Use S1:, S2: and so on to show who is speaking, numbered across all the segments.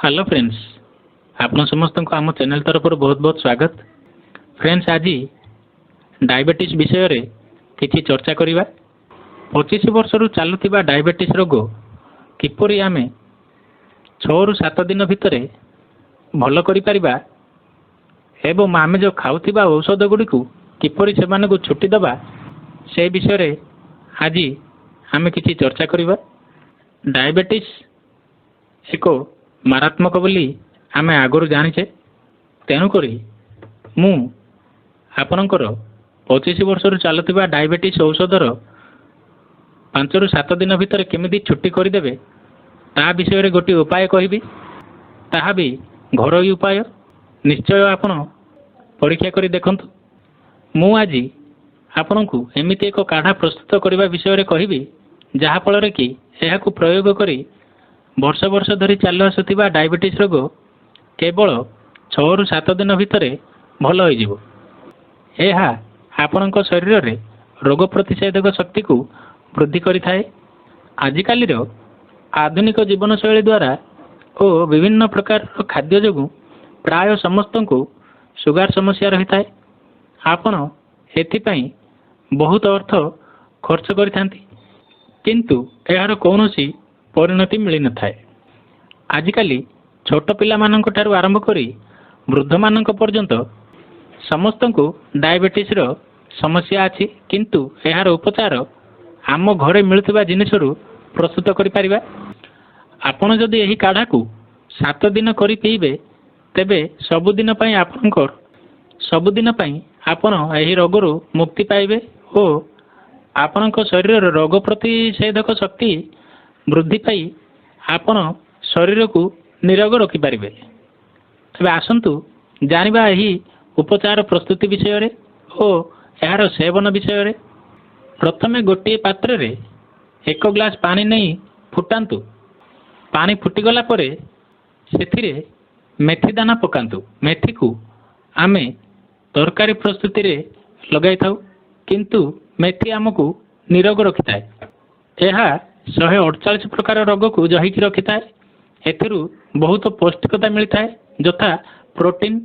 S1: Hello friends, आपण समस्त को आम चैनल तरफ बहुत बहुत स्वागत। फ्रेंड्स, आज डायबिटीज विषय रे किछि चर्चा करिबा। 25 वर्ष रु चालुथिबा डायबिटीज रोग किपरि आमे 6 रु 7 दिन भितर भल करि परिबा एवं आमे जो खाउथिबा औषध गुडी को किपरि से माने को छुट्टी दबा, से विषय रे आज आमे किछि चर्चा करिबा। डायबिटीज एको मारात्मक बोली आमे आगुरी जानिचे, तेणुक मु आपणकर 25 वर्ष चलुवा डायबिटीज औषधर 5 रु 7 दिन भितर केमिति छुट्टी करदेवे ता विषय रे गोटे उपाय कहबी। ताहा भी घरोई उपाय, निश्चय आपण परीक्षा करी देखंतु। मु आज आपण को एमिति एक काढ़ा प्रस्तुत करने विषय रे कहबी, जहा फल कि यह प्रयोग करी वर्ष वर्ष धरी चालू आसुथिबा डायबिटीज रोग केवल 6 रु 7 दिन भितर भल हो। यह आपणक शरीर में रोग प्रतिषेधक शक्ति को वृद्धि करिथाए। आजिकाली आधुनिक जीवनशैली द्वारा और विभिन्न प्रकार खाद्य जो प्राय समस्त को सुगार समस्या रही है। आपण एथिपाई बहुत अर्थ खर्च करिथांती, किंतु यार कौनसी परिणति मिली न थाए। आजिकाली छोट पिला मानक ठारू आरंभ करी वृद्ध मानक पर्यंत समस्त को डायबिटीज रो समस्या अछि, किंतु यार उपचार आम घरे मिलुथिबा जिनिसरु प्रस्तुत करि परिबा। आपण जदि एही काढ़ा को 7 दिन करि पीबे, तेबे सबुदिन पई आपनकर सबुदिन पई आपण एही रोगरु मुक्ति पाइबे और आपनक शरीर रोग प्रतिषेधक शक्ति वृद्धि पाई आपण शरीर को निरोग रखिपारे। तबे आसंतु जानिबा एही उपचार प्रस्तुति विषय रे और यार सेवन विषय रे। प्रथमे गोटे पात्र रे 1 ग्लास पानी नहीं फुटांतु। पानी फुटिगला परे सेथिरे मेथी दाना पकांतु। मेथी को आमे तरकारी प्रस्तुति रे लगाई थाउ, किंतु मेथी आमको निरोग रखिथाए। यह 148 प्रकार रोग को जहीकी रखिथाए। एथिरु बहुत पौष्टिकता मिलता है, यथा protein,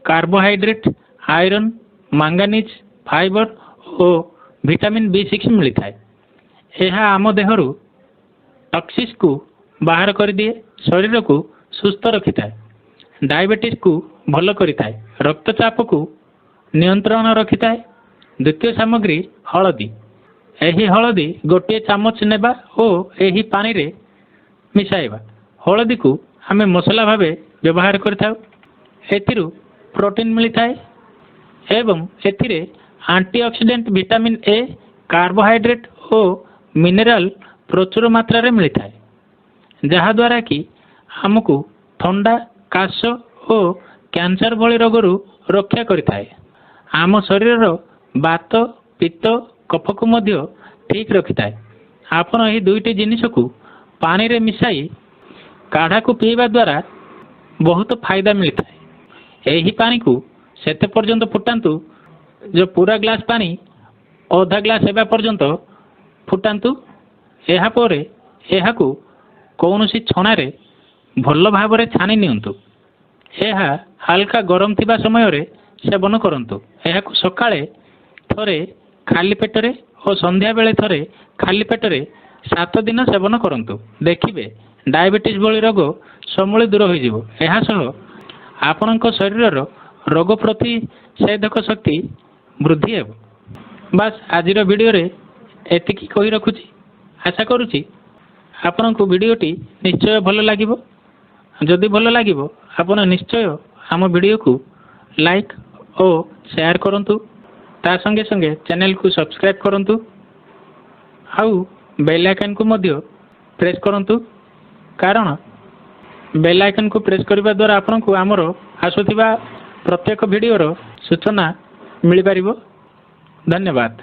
S1: carbohydrate, iron, manganese, fibre और विटामिन B6 मिलता है। यह आम देहरु टॉक्सिस को बाहर कर दिए, शरीर को सुस्थ रखिथाए, डायबिटीज को भल करिथाए, रक्तचाप को नियंत्रण रखिथाए। द्वितीय सामग्री हलदी। एही हलदी गोटे चामच नेबा और एही पानी रे मिसाइबा। हलदी को हमें मसला भावे व्यवहार करथाउ। एथिरु प्रोटीन मिलथाए एवं एथिरे एंटीऑक्सीडेंट विटामिन A, कार्बोहाइड्रेट और मिनरल प्रचुर मात्रा रे मिलथाए, जहा द्वारा कि हमको ठंडा, काश और कैंसर भली रोगरु रक्षा करिथाए। आम शरीर बात, पित्त, कफ को मध्य ठीक रखिथाए। आपण एही दुईटी जिनिस को पानी रे मिसाई काढ़ा को पीवा द्वारा बहुत फायदा मिलता है। यही पानी को सेते पर्यंत फुटांतु, जो पूरा ग्लास पानी आधा ग्लास हेबा पर्यंत फुटांतु। एहा परे एहा को कौनसी छणा रे भल भाव रे छानी नियंतु। एहा हल्का गरम थिबा समय रे सेवन करंतु। एहा को सकाळे थरे खाली पेटरे और संध्या बेले थरे खाली पेटरे 7 दिन सेवन करंतु। देखिबे डायबिटीज भली रोग समूले दूर हो जिवो। एहा सह आपणक शरीर रोग प्रतिषेधक शक्ति वृद्धि हेबो। बस आजिर वीडियो रे एतिकी कहि रखुची। आशा करूची आपणक वीडियोटी निश्चय भल लागिबो। जदि भल लागिबो आपण निश्चय आम वीडियो को लाइक और शेयर करंतु। ता संगे संगे चैनल को सब्सक्राइब करंतु आउ बेल आइकन को मध्य प्रेस करंतु, कारण बेल आइकन को प्रेस करबा द्वारा आपन को हमरो आसुथिबा प्रत्येक वीडियो रो सूचना मिल पारिबो। धन्यवाद।